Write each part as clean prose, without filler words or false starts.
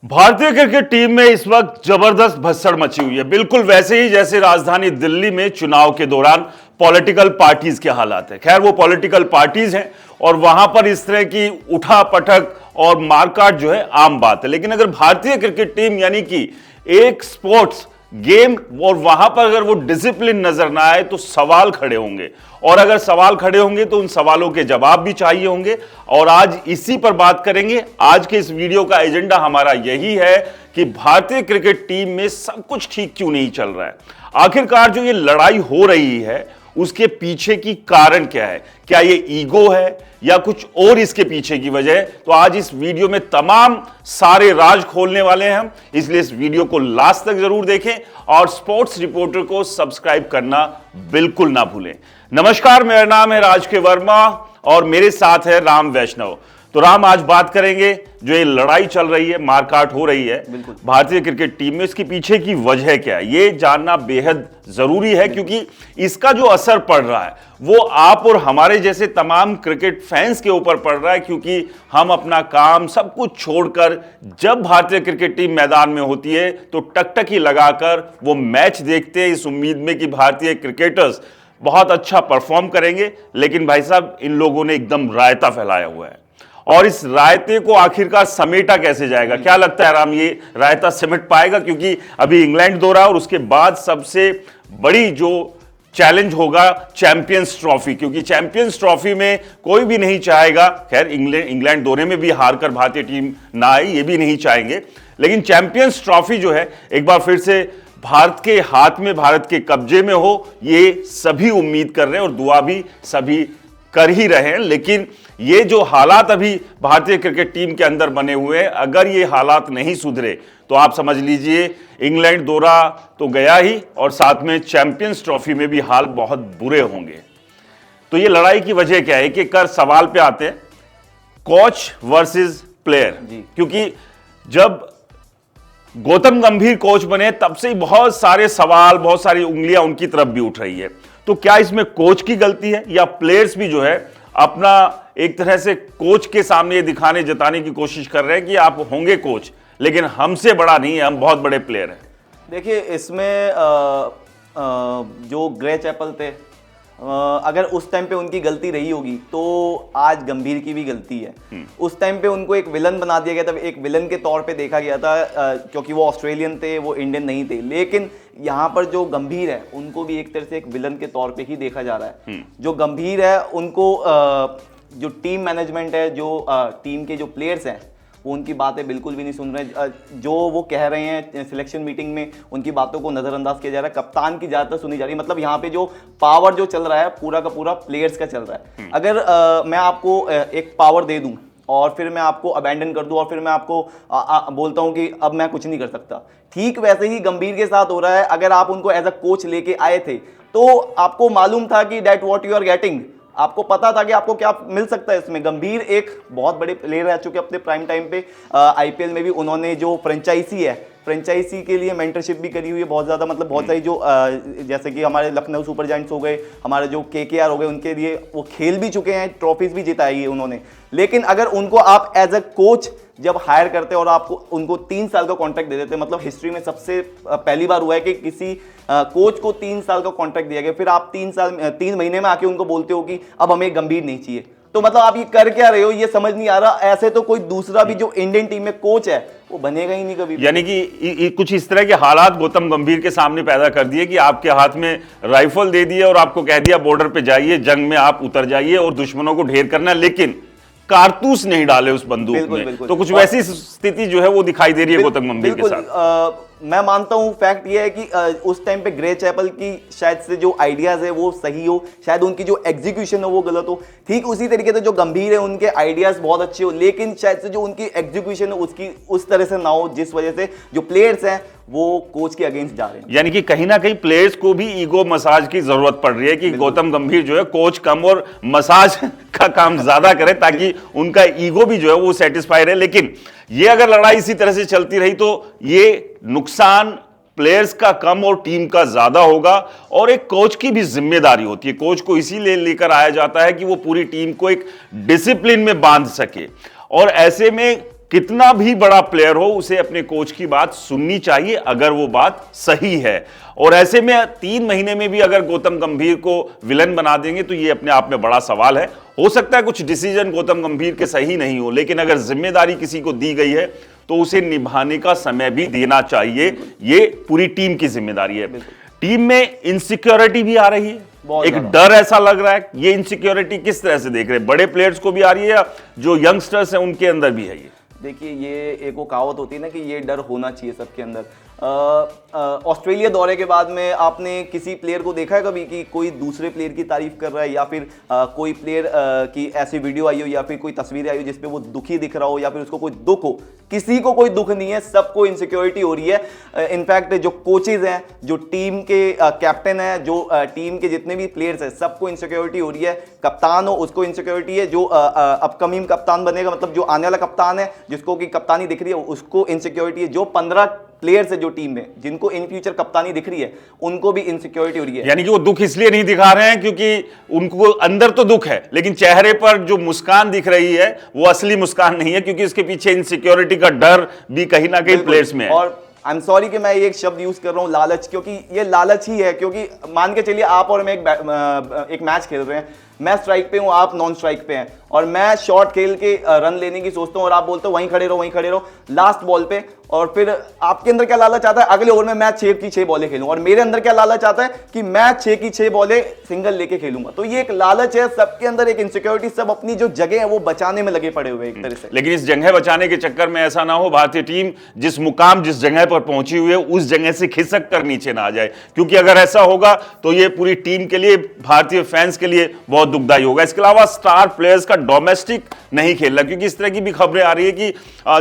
भारतीय cricket team में इस वक्त जबरदस्त भसड़ मची हुई है, बिल्कुल वैसे ही जैसे राजधानी दिल्ली में चुनाव के दौरान पॉलिटिकल पार्टीज के हालात है। खैर वो पॉलिटिकल पार्टीज हैं और वहां पर इस तरह की उठापटक और मारकाट जो है आम बात है। लेकिन अगर भारतीय क्रिकेट टीम यानी कि एक स्पोर्ट्स गेम और वहां पर अगर वो डिसिप्लिन नजर ना आए तो सवाल खड़े होंगे, और अगर सवाल खड़े होंगे तो उन सवालों के जवाब भी चाहिए होंगे। और आज इसी पर बात करेंगे। आज के इस वीडियो का एजेंडा हमारा यही है कि भारतीय क्रिकेट टीम में सब कुछ ठीक क्यों नहीं चल रहा है। आखिरकार जो ये लड़ाई हो रही है उसके पीछे की कारण क्या है, क्या ये ईगो है या कुछ और इसके पीछे की वजह है। तो आज इस वीडियो में तमाम सारे राज खोलने वाले हैं हम, इसलिए इस वीडियो को लास्ट तक जरूर देखें और स्पोर्ट्स रिपोर्टर को सब्सक्राइब करना बिल्कुल ना भूलें। नमस्कार, मेरा नाम है राज के वर्मा और मेरे साथ है राम वैष्णव। तो राम, आज बात करेंगे जो ये लड़ाई चल रही है, मारकाट हो रही है भारतीय क्रिकेट टीम में, इसके पीछे की वजह क्या है ये जानना बेहद जरूरी है, क्योंकि इसका जो असर पड़ रहा है वो आप और हमारे जैसे तमाम क्रिकेट फैंस के ऊपर पड़ रहा है। क्योंकि हम अपना काम सब कुछ छोड़कर जब भारतीय क्रिकेट टीम मैदान में होती है तो टकटकी लगाकर वो मैच देखते हैं इस उम्मीद में कि भारतीय क्रिकेटर्स बहुत अच्छा परफॉर्म करेंगे। लेकिन भाई साहब, इन लोगों ने एकदम रायता फैलाया हुआ है और इस रायते को आखिरकार समेटा कैसे जाएगा? क्या लगता है राम, ये रायता समेट पाएगा? क्योंकि अभी इंग्लैंड दौरा और उसके बाद सबसे बड़ी जो चैलेंज होगा चैंपियंस ट्रॉफी, क्योंकि चैंपियंस ट्रॉफी में कोई भी नहीं चाहेगा, खैर इंग्लैंड दौरे में भी हारकर भारतीय टीम ना आई ये भी नहीं चाहेंगे, लेकिन चैंपियंस ट्रॉफी जो है एक बार फिर से भारत के हाथ में, भारत के कब्जे में हो, ये सभी उम्मीद कर रहे हैं और दुआ भी सभी कर ही रहे हैं। लेकिन ये जो हालात अभी भारतीय क्रिकेट टीम के अंदर बने हुए हैं, अगर ये हालात नहीं सुधरे तो आप समझ लीजिए इंग्लैंड दौरा तो गया ही और साथ में चैंपियंस ट्रॉफी में भी हाल बहुत बुरे होंगे। तो ये लड़ाई की वजह क्या है कि कर सवाल पे आते हैं, कोच वर्सेस प्लेयर। क्योंकि जब गौतम गंभीर कोच बने तब से ही बहुत सारे सवाल, बहुत सारी उंगलियां उनकी तरफ भी उठ रही है। तो क्या इसमें कोच की गलती है या प्लेयर्स भी जो है अपना एक तरह से कोच के सामने ये दिखाने जताने की कोशिश कर रहे हैं कि आप होंगे कोच लेकिन हमसे बड़ा नहीं है, हम बहुत बड़े प्लेयर हैं? देखिए, इसमें जो ग्रे चैपल थे, अगर उस टाइम पे उनकी गलती रही होगी तो आज गंभीर की भी गलती है। उस टाइम पे उनको एक विलन बना दिया गया था, एक विलन के तौर पे देखा गया था, क्योंकि वो ऑस्ट्रेलियन थे, वो इंडियन नहीं थे। लेकिन यहाँ पर जो गंभीर है उनको भी एक तरह से एक विलन के तौर पे ही देखा जा रहा है। जो गंभीर है उनको जो टीम मैनेजमेंट है, जो टीम के जो प्लेयर्स हैं वो उनकी बातें बिल्कुल भी नहीं सुन रहे। जो वो कह रहे हैं सिलेक्शन मीटिंग में, उनकी बातों को नज़रअंदाज किया जा रहा है। कप्तान की ज़्यादातर सुनी जा रही है। मतलब यहाँ पे जो पावर जो चल रहा है पूरा का पूरा प्लेयर्स का चल रहा है। अगर मैं आपको एक पावर दे दूँ और फिर मैं आपको अबैंडन कर दूं और फिर मैं आपको बोलता हूं कि अब मैं कुछ नहीं कर सकता, ठीक वैसे ही गंभीर के साथ हो रहा है। अगर आप उनको एज अ कोच लेके आए थे तो आपको मालूम था कि that what you are getting, आपको पता था कि आपको क्या मिल सकता है इसमें। गंभीर एक बहुत बड़े प्लेयर रह चुके अपने प्राइम टाइम पे। आईपीएल में भी उन्होंने जो फ्रेंचाइजी है, फ्रेंचाइजी के लिए मेंटरशिप भी करी हुई है बहुत ज़्यादा। मतलब बहुत सारी जो जैसे कि हमारे लखनऊ सुपर जायंट्स हो गए, हमारे जो केकेआर हो गए, उनके लिए वो खेल भी चुके हैं, ट्रॉफीज भी जिताई है उन्होंने। लेकिन अगर उनको आप एज अ कोच जब हायर करते और आपको उनको 3 साल का कॉन्ट्रैक्ट दे देते, मतलब हिस्ट्री में सबसे पहली बार हुआ है कि किसी कोच को 3 साल का कॉन्ट्रैक्ट दिया गया, फिर आप 3 महीने में आके उनको बोलते हो कि अब हमें गंभीर नहीं चाहिए, तो मतलब आप ये कर क्या रहे हो, ये समझ नहीं आ रहा। ऐसे तो कोई दूसरा भी जो इंडियन टीम में कोच है वो बनेगा ही नहीं कभी। यानी कि कुछ इस तरह के हालात गौतम गंभीर के सामने पैदा कर दिए कि आपके हाथ में राइफल दे दिए और आपको कह दिया बॉर्डर पे जाइए, जंग में आप उतर जाइए और दुश्मनों को ढेर करना, लेकिन कारतूस नहीं डाले उस बंदूक में। तो कुछ वैसी स्थिति जो है वो दिखाई दे रही है गौतम गंभीर के साथ। मैं मानता हूं फैक्ट ये है कि उस टाइम पे ग्रे चैपल की शायद से जो आइडियाज है वो सही हो, शायद उनकी जो एग्जीक्यूशन है वो गलत हो। ठीक उसी तरीके से जो गंभीर है उनके आइडियाज बहुत अच्छे हो, लेकिन शायद से जो उनकी एग्जीक्यूशन है उसकी उस तरह से ना हो जिस वजह से जो प्लेयर्स हैं वो कोच के अगेंस्ट जा रहे हैं। यानी कि कहीं ना कहीं प्लेयर्स को भी ईगो मसाज की जरूरत पड़ रही है कि गौतम गंभीर जो है कोच कम और मसाज का काम ज्यादा करे ताकि उनका ईगो भी जो है वो सेटिस्फाई रहे। लेकिन ये अगर लड़ाई इसी तरह से चलती रही तो ये नुकसान प्लेयर्स का कम और टीम का ज्यादा होगा। और एक कोच की भी जिम्मेदारी होती है, कोच को इसीलिए लेकर आया जाता है कि वो पूरी टीम को एक डिसिप्लिन में बांध सके। और ऐसे में कितना भी बड़ा प्लेयर हो उसे अपने कोच की बात सुननी चाहिए अगर वो बात सही है। और ऐसे में 3 महीने में भी अगर गौतम गंभीर को विलन बना देंगे तो ये अपने आप में बड़ा सवाल है। हो सकता है कुछ डिसीजन गौतम गंभीर के सही नहीं हो, लेकिन अगर जिम्मेदारी किसी को दी गई है तो उसे निभाने का समय भी देना चाहिए। ये पूरी टीम की जिम्मेदारी है। टीम में इनसिक्योरिटी भी आ रही है, एक डर ऐसा लग रहा है। ये इनसिक्योरिटी किस तरह से देख रहे हैं? बड़े प्लेयर्स को भी आ रही है या जो यंगस्टर्स हैं उनके अंदर भी है? ये देखिए, ये एक वो कहावत होती है ना कि ये डर होना चाहिए सबके अंदर। ऑस्ट्रेलिया दौरे के बाद में आपने किसी प्लेयर को देखा है कभी कि कोई दूसरे प्लेयर की तारीफ कर रहा है, या फिर कोई प्लेयर की ऐसी वीडियो आई हो या फिर कोई तस्वीर आई हो जिसपे वो दुखी दिख रहा हो या फिर उसको कोई दुख हो? किसी को कोई दुख नहीं है, सबको इनसिक्योरिटी हो रही है। इनफैक्ट जो कोचेज हैं, जो टीम के कैप्टन हैं, जो टीम के जितने भी प्लेयर्स हैं, सबको इनसिक्योरिटी हो रही है। कप्तान हो उसको इनसिक्योरिटी है, जो अपकमिंग कप्तान बनेगा, मतलब जो आने वाला कप्तान है जिसको की कप्तानी दिख रही है उसको इनसिक्योरिटी है। जो 15 प्लेयर्स है जो टीम में जिनको इन फ्यूचर कप्तानी दिख रही है उनको भी इनसिक्योरिटी हो रही है। यानी कि वो दुख इसलिए नहीं दिखा रहे हैं क्योंकि उनको अंदर तो दुख है, लेकिन चेहरे पर जो मुस्कान दिख रही है वो असली मुस्कान नहीं है, क्योंकि उसके पीछे इनसिक्योरिटी का डर भी कहीं ना कहीं प्लेयर्स में है। और आई एम सॉरी कि मैं ये एक शब्द यूज कर रहा हूं, लालच, क्योंकि ये लालच ही है। क्योंकि मान के चलिए आप और मैं एक मैच खेल रहे हैं, मैं स्ट्राइक पे हूं, आप नॉन स्ट्राइक पे हैं, और मैं शॉट खेल के रन लेने की सोचता हूं और आप बोलते हो वहीं खड़े रहो वहीं खड़े रहो लास्ट बॉल पे, और फिर आपके अंदर क्या लालच आता है अगले ओवर में मैं 6 की 6 बॉलें खेलूं, और मेरे अंदर क्या लालच आता है कि मैं 6 की 6 बॉलें सिंगल लेके खेलूंगा। तो ये एक लालच है, सबके अंदर एक इनसिक्योरिटी, सब अपनी जो जगह है वो बचाने में लगे पड़े हुए एक तरह से। लेकिन इस जगह बचाने के चक्कर में ऐसा ना हो भारतीय टीम जिस मुकाम जिस जगह पर पहुंची हुई है उस जगह से खिसक कर नीचे ना आ जाए, क्योंकि अगर ऐसा होगा तो ये पूरी टीम के लिए, भारतीय फैंस के लिए बहुत दुखदायी होगा। इसके अलावा स्टार प्लेयर्स का डोमेस्टिक नहीं खेल रहा, क्योंकि इस तरह की भी खबरें आ रही है कि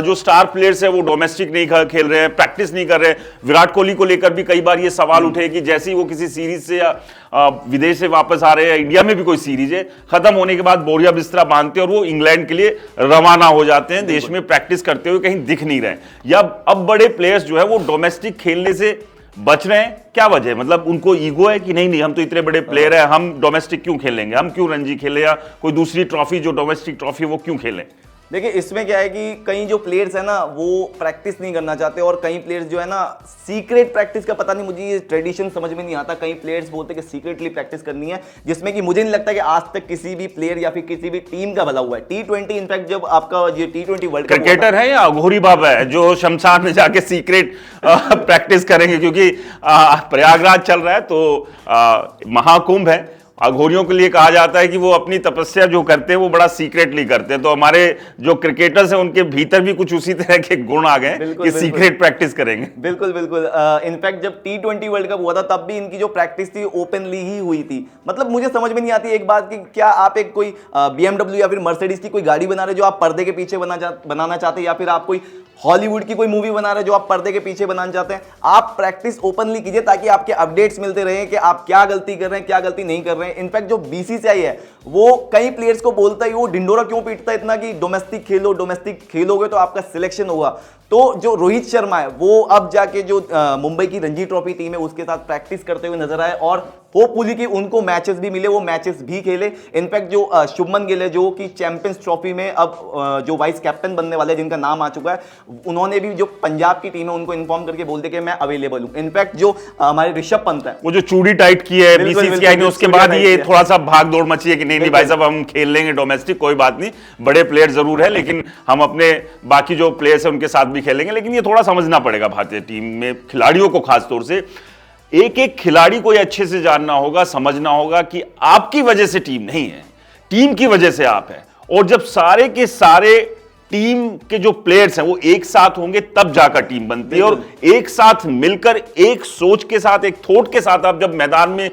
जो स्टार प्लेयर्स है वो डोमेस्टिक नहीं खेल रहे हैं, प्रैक्टिस नहीं कर रहे हैं। विराट कोहली को लेकर भी कई बार ये सवाल उठे कि जैसे ही वो किसी सीरीज से या विदेश से वापस आ रहे हैं, इंडिया में भी कोई सीरीज है, खत्म होने के बाद बोरिया बिस्तरा बांधते हैं और वो इंग्लैंड के लिए रवाना हो जाते हैं, देश में प्रैक्टिस करते हुए कहीं दिख नहीं रहे। या अब बड़े प्लेयर्स जो है वो डोमेस्टिक खेलने से बच रहे हैं, क्या वजह है? मतलब उनको ईगो है कि नहीं हम तो इतने बड़े प्लेयर हैं, हम डोमेस्टिक क्यों खेलेंगे, हम क्यों रणजी खेलें या कोई दूसरी ट्रॉफी जो डोमेस्टिक ट्रॉफी वो क्यों खेलें? देखिए, इसमें क्या है कि कई जो प्लेयर्स है ना वो प्रैक्टिस नहीं करना चाहते, और कई प्लेयर्स जो है ना सीक्रेट प्रैक्टिस का, पता नहीं मुझे ये ट्रेडिशन समझ में नहीं आता। कई प्लेयर्स बोलते हैं कि सीक्रेटली प्रैक्टिस करनी है, जिसमें कि मुझे नहीं लगता कि आज तक किसी भी प्लेयर या फिर किसी भी टीम का भला हुआ है। T20 इनफैक्ट जब आपका ये T20 वर्ल्ड कप, क्रिकेटर है या अघोरी बाबा है जो शमशान में जाके सीक्रेट प्रैक्टिस करेंगे? क्योंकि प्रयागराज चल रहा है तो महाकुंभ है, अघोरियों के लिए कहा जाता है कि वो अपनी तपस्या जो करते हैं वो बड़ा सीक्रेटली करते हैं। तो हमारे जो क्रिकेटर्स हैं उनके भीतर भी कुछ उसी तरह के गुण आ गए कि सीक्रेट प्रैक्टिस करेंगे। बिल्कुल बिल्कुल। इनफैक्ट जब T20 वर्ल्ड कप हुआ था तब भी इनकी जो प्रैक्टिस थी ओपनली ही हुई थी। मतलब मुझे समझ में नहीं आती एक बात कि क्या आप एक कोई BMW या फिर मर्सिडीज की कोई गाड़ी बना रहे जो आप पर्दे के पीछे बनाना चाहते हैं, या फिर आप कोई हॉलीवुड की कोई मूवी बना रहे जो आप पर्दे के पीछे बनाना चाहते हैं। आप प्रैक्टिस ओपनली कीजिए ताकि आपके अपडेट्स मिलते रहें कि आप क्या गलती कर रहे हैं, क्या गलती नहीं कर रहे हैं। इनफैक्ट जो BCCI है वो कई प्लेयर्स को बोलता है, वो ढिंडोरा क्यों पीटता है इतना कि डोमेस्टिक खेलो, डोमेस्टिक खेलोगे तो आपका सिलेक्शन होगा। तो जो रोहित शर्मा है वो अब जाके जो मुंबई की रणजी ट्रॉफी टीम है उसके साथ प्रैक्टिस करते हुए नजर आए, और होपफुली कि उनको मैचेस भी मिले, वो मैचेस भी खेले। इनफैक्ट जो शुभमन गिल है जो कि चैंपियंस ट्रॉफी में अब जो वाइस कैप्टन बनने वाले जिनका नाम आ चुका है, उन्होंने भी जो पंजाब की टीम है उनको इन्फॉर्म करके बोल दिया कि मैं अवेलेबल हूं। इनफैक्ट जो हमारे ऋषभ पंत है, वो जो चूड़ी टाइट की है BCCI ने, उसके बाद ये थोड़ा सा भाग दौड़ मची है कि नहीं भाई साहब हम खेल लेंगे डोमेस्टिक, कोई बात नहीं, बड़े प्लेयर जरूर है लेकिन हम अपने बाकी जो प्लेयर्स है उनके साथ भी खेलेंगे। लेकिन ये थोड़ा समझना पड़ेगा भारतीय टीम में खिलाड़ियों को, खासतौर से एक एक खिलाड़ी को ये अच्छे से जानना होगा, समझना होगा कि आपकी वजह से टीम नहीं है, टीम की वजह से आप है। और जब सारे के सारे टीम के जो प्लेयर्स हैं वो एक साथ होंगे तब जाकर टीम बनती है, और एक साथ मिलकर एक सोच के साथ, एक थॉट के साथ आप जब मैदान में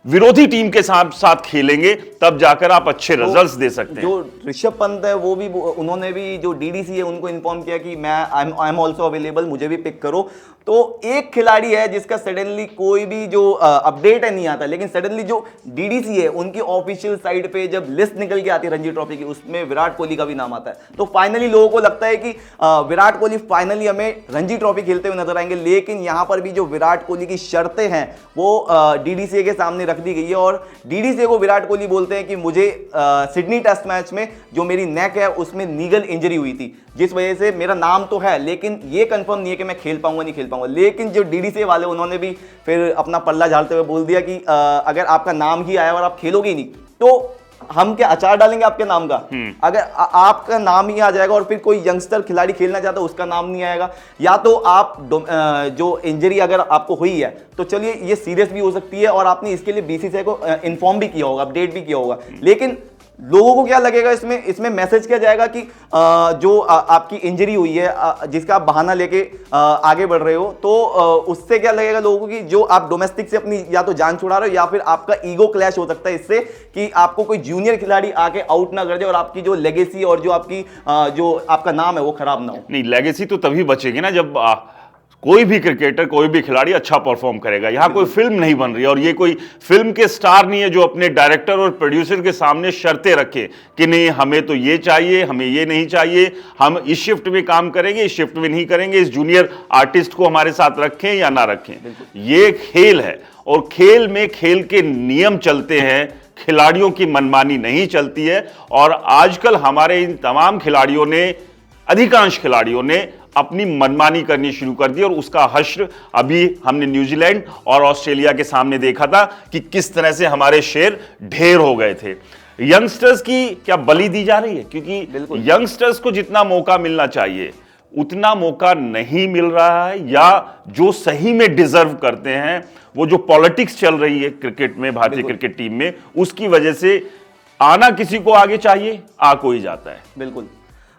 विरोधी टीम के साथ खेलेंगे तब जाकर आप अच्छे रिजल्ट्स दे सकते हैं। जो ऋषभ पंत है वो भी, उन्होंने भी जो DDC है उनको इन्फॉर्म किया कि मैं आई एम ऑल्सो अवेलेबल, मुझे भी पिक करो। तो एक खिलाड़ी है जिसका सडनली कोई भी जो अपडेट है नहीं आता, लेकिन सडनली जो डीडीसी है उनकी ऑफिशियल साइट पे जब लिस्ट निकल के आती है रणजी ट्रॉफी की, उसमें विराट कोहली का भी नाम आता है। तो फाइनली लोगों को लगता है कि विराट कोहली फाइनली हमें रणजी ट्रॉफी खेलते हुए नजर आएंगे। लेकिन यहां पर भी जो विराट कोहली की शर्तें हैं वो डीडीसी के सामने रख दी गई है, और डीडीसी को विराट कोहली बोलते हैं कि मुझे सिडनी टेस्ट मैच में जो मेरी नेक है उसमें नीगल इंजरी हुई थी, जिस वजह से मेरा नाम तो है लेकिन ये कंफर्म नहीं है कि मैं खेल पाऊंगा नहीं खेल पाऊंगा। लेकिन जो डीडीसी वाले उन्होंने भी फिर अपना पल्ला झाड़ते हुए बोल दिया कि अगर आपका नाम ही आया और आप खेलोगे ही नहीं तो हम क्या अचार डालेंगे आपके नाम का। अगर आपका नाम ही आ जाएगा और फिर कोई यंगस्टर खिलाड़ी खेलना चाहता है उसका नाम नहीं आएगा, या तो आप जो इंजरी अगर आपको हुई है तो चलिए ये सीरियस भी हो सकती है और आपने इसके लिए बीसीसीआई को इन्फॉर्म भी किया होगा, अपडेट भी किया होगा। लेकिन लोगों को क्या लगेगा, इसमें मैसेज क्या जाएगा कि जो आपकी इंजरी हुई है जिसका आप बहाना लेके आगे बढ़ रहे हो, तो उससे क्या लगेगा लोगों को कि जो आप डोमेस्टिक से अपनी या तो जान छुड़ा रहे हो या फिर आपका ईगो क्लैश हो सकता है इससे कि आपको कोई जूनियर खिलाड़ी आके आउट ना कर दे और आपकी जो लेगेसी और जो आपकी जो आपका नाम है वो खराब ना हो। नहीं, लेगेसी तो तभी बचेगी ना जब कोई भी क्रिकेटर, कोई भी खिलाड़ी अच्छा परफॉर्म करेगा। यहाँ कोई फिल्म नहीं बन रही है और ये कोई फिल्म के स्टार नहीं है जो अपने डायरेक्टर और प्रोड्यूसर के सामने शर्तें रखे कि नहीं हमें तो ये चाहिए, हमें ये नहीं चाहिए, हम इस शिफ्ट में काम करेंगे, इस शिफ्ट में नहीं करेंगे, इस जूनियर आर्टिस्ट को हमारे साथ रखें या ना रखें। ये खेल है और खेल में खेल के नियम चलते हैं, खिलाड़ियों की मनमानी नहीं चलती है। और आजकल हमारे इन तमाम खिलाड़ियों ने, अधिकांश खिलाड़ियों ने अपनी मनमानी करनी शुरू कर दी और उसका हश्र अभी हमने न्यूजीलैंड और ऑस्ट्रेलिया के सामने देखा था कि किस तरह से हमारे शेर ढेर हो गए थे। यंगस्टर्स की क्या बलि दी जा रही है? क्योंकि यंगस्टर्स को जितना मौका मिलना चाहिए उतना मौका नहीं मिल रहा है, या जो सही में डिजर्व करते हैं, वो जो पॉलिटिक्स चल रही है क्रिकेट में, भारतीय क्रिकेट टीम में, उसकी वजह से आना किसी को आगे चाहिए, आ कोई जाता है। बिल्कुल।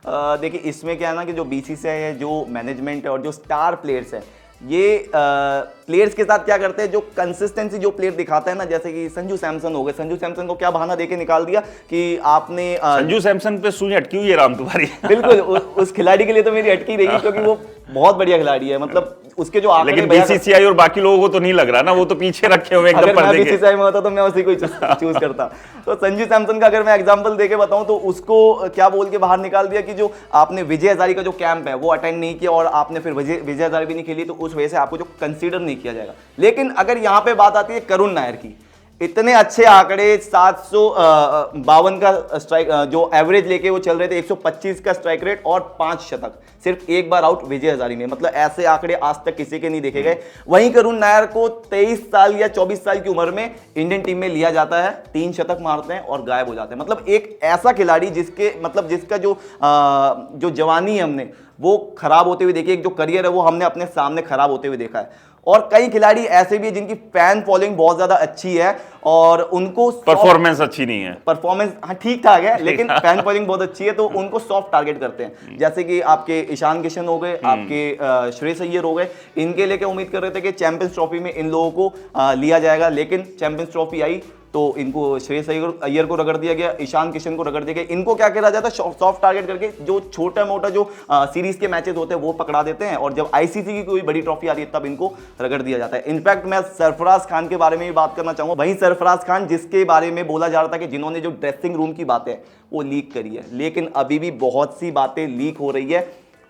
देखिए इसमें क्या है ना कि जो बीसीसीआई है, जो मैनेजमेंट है और जो स्टार प्लेयर्स है, ये प्लेयर्स के साथ क्या करते हैं, जो कंसिस्टेंसी जो प्लेयर दिखाता है ना, जैसे कि संजू सैमसन हो गए। संजू सैमसन को क्या बहाना देके निकाल दिया कि आपने संजू सैमसन पे सुई अटकी हुई है राम तुम्हारी। बिल्कुल उस खिलाड़ी के लिए तो मेरी अटकी रही क्योंकि वो बहुत बढ़िया खिलाड़ी है, मतलब उसके जो आंकड़े। लेकिन बीसीसीआई और बाकी लोगों को तो नहीं लग रहा ना, वो तो पीछे रखे हुए एकदम पर्दे के। बीसीसीआई में होता तो मैं उसी को चूज करता। तो संजू सैमसन का अगर मैं एग्जांपल देके बताऊं तो उसको क्या बोल के बाहर निकाल दिया कि जो आपने विजय हजारे का जो कैंप है वो अटेंड नहीं किया और आपने फिर विजय हजारे भी नहीं खेली, तो उस वजह से आपको जो कंसीडर नहीं किया जाएगा। लेकिन अगर यहाँ पे बात आती है करुण नायर की, इतने अच्छे आंकड़े, 752 का स्ट्राइक जो एवरेज लेके वो चल रहे थे, 125 का स्ट्राइक रेट और 5 शतक, सिर्फ एक बार आउट विजय हजारे में, मतलब ऐसे आंकड़े आज तक किसी के नहीं देखे गए। वहीं करुण नायर को 23 साल या 24 साल की उम्र में इंडियन टीम में लिया जाता है, 3 शतक मारते हैं और गायब हो जाते हैं। मतलब एक ऐसा खिलाड़ी जिसके मतलब जिसका जो जवानी है हमने वो खराब होते हुए देखी, एक जो करियर है वो हमने अपने सामने खराब होते हुए देखा है। और कई खिलाड़ी ऐसे भी है जिनकी फैन फॉलोइंग बहुत ज्यादा अच्छी है और उनको परफॉर्मेंस अच्छी नहीं है, परफॉर्मेंस हाँ ठीक ठाक है लेकिन फैन फॉलोइंग बहुत अच्छी है, तो उनको सॉफ्ट टारगेट करते हैं। जैसे कि आपके ईशान किशन हो गए, आपके श्रेयस अय्यर हो गए, इनके लेके उम्मीद कर रहे थे कि चैंपियंस ट्रॉफी में इन लोगों को लिया जाएगा, लेकिन चैंपियंस ट्रॉफी आई तो इनको श्रेयस अय्यर को रगड़ दिया गया, ईशान किशन को रगड़ दिया गया। इनको क्या करा जाता है, सॉफ्ट टारगेट करके जो छोटा मोटा जो सीरीज के मैचेस होते हैं वो पकड़ा देते हैं, और जब आईसीसी की कोई बड़ी ट्रॉफी आती है तब इनको रगड़ दिया जाता है। इनफैक्ट मैं सरफराज खान के बारे में भी बात करना चाहूंगा। वहीं सरफराज खान जिसके बारे में बोला जा रहा था कि जिन्होंने जो ड्रेसिंग रूम की बातें वो लीक करी है, लेकिन अभी भी बहुत सी बातें लीक हो रही है।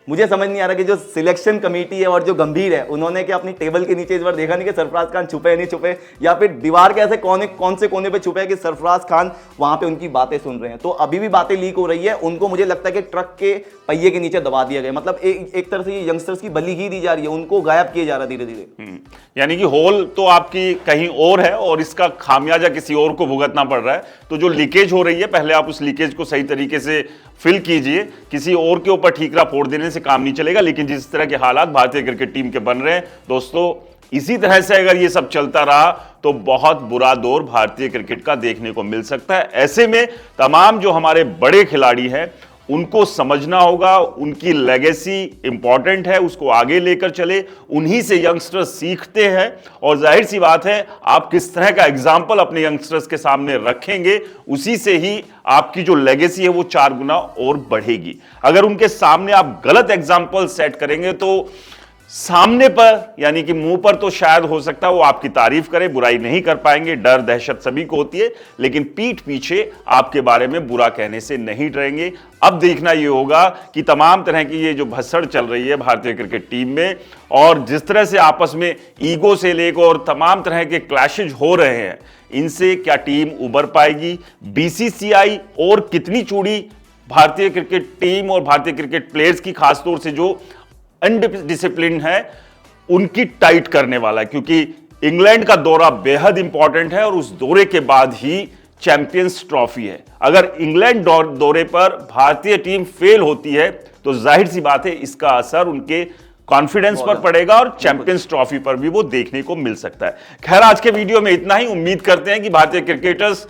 मुझे समझ नहीं आ रहा कि जो सिलेक्शन कमेटी है और जो गंभीर है उन्होंने क्या अपनी टेबल के नीचे इस बार देखा नहीं कि सरफराज खान छुपे नहीं छुपे, या फिर दीवार के ऐसे कौन से कोने पे छुपे है कि सरफराज खान वहां पे उनकी बातें सुन रहे हैं। तो अभी भी बातें लीक हो रही है, उनको मुझे लगता है कि ट्रक के पहिए के नीचे दबा दिया गया, मतलब एक तरह से ये यंगस्टर्स की बलि ही दी जा रही है, उनको गायब किया जा रहा है धीरे धीरे। यानी कि होल तो आपकी कहीं और है और इसका खामियाजा किसी और को भुगतना पड़ रहा है। तो जो लीकेज हो रही है पहले आप उस लीकेज को सही तरीके से फिल कीजिए, किसी और के ऊपर ठीकरा फोड़ देने से काम नहीं चलेगा। लेकिन जिस तरह के हालात भारतीय क्रिकेट टीम के बन रहे हैं दोस्तों, इसी तरह से अगर ये सब चलता रहा तो बहुत बुरा दौर भारतीय क्रिकेट का देखने को मिल सकता है। ऐसे में तमाम जो हमारे बड़े खिलाड़ी हैं उनको समझना होगा, उनकी लेगेसी इंपॉर्टेंट है, उसको आगे लेकर चले, उन्हीं से यंगस्टर्स सीखते हैं। और जाहिर सी बात है आप किस तरह का एग्जाम्पल अपने यंगस्टर्स के सामने रखेंगे, उसी से ही आपकी जो लेगेसी है वो 4 गुना और बढ़ेगी। अगर उनके सामने आप गलत एग्जाम्पल सेट करेंगे तो सामने पर यानी कि मुंह पर तो शायद हो सकता है वो आपकी तारीफ करे, बुराई नहीं कर पाएंगे, डर दहशत सभी को होती है, लेकिन पीठ पीछे आपके बारे में बुरा कहने से नहीं डरेंगे। अब देखना ये होगा कि तमाम तरह की ये जो भसड़ चल रही है भारतीय क्रिकेट टीम में, और जिस तरह से आपस में ईगो से लेकर और तमाम तरह के क्लैशेज हो रहे हैं, इनसे क्या टीम उबर पाएगी? बीसीसीआई और कितनी चूड़ी भारतीय क्रिकेट टीम और भारतीय क्रिकेट प्लेयर्स की, खासतौर से जो अनडिसिप्लिन है, उनकी टाइट करने वाला है, क्योंकि इंग्लैंड का दौरा बेहद इंपॉर्टेंट है और उस दौरे के बाद ही चैंपियंस ट्रॉफी है। अगर इंग्लैंड दौरे पर भारतीय टीम फेल होती है तो जाहिर सी बात है इसका असर उनके कॉन्फिडेंस पर पड़ेगा और चैंपियंस ट्रॉफी पर भी वो देखने को मिल सकता है। खैर, आज के वीडियो में इतना ही। उम्मीद करते हैं कि भारतीय क्रिकेटर्स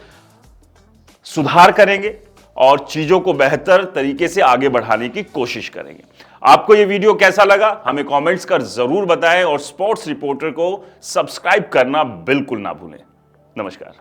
सुधार करेंगे और चीजों को बेहतर तरीके से आगे बढ़ाने की कोशिश करेंगे। आपको यह वीडियो कैसा लगा हमें कमेंट्स कर जरूर बताएं और स्पोर्ट्स रिपोर्टर को सब्सक्राइब करना बिल्कुल ना भूलें। नमस्कार।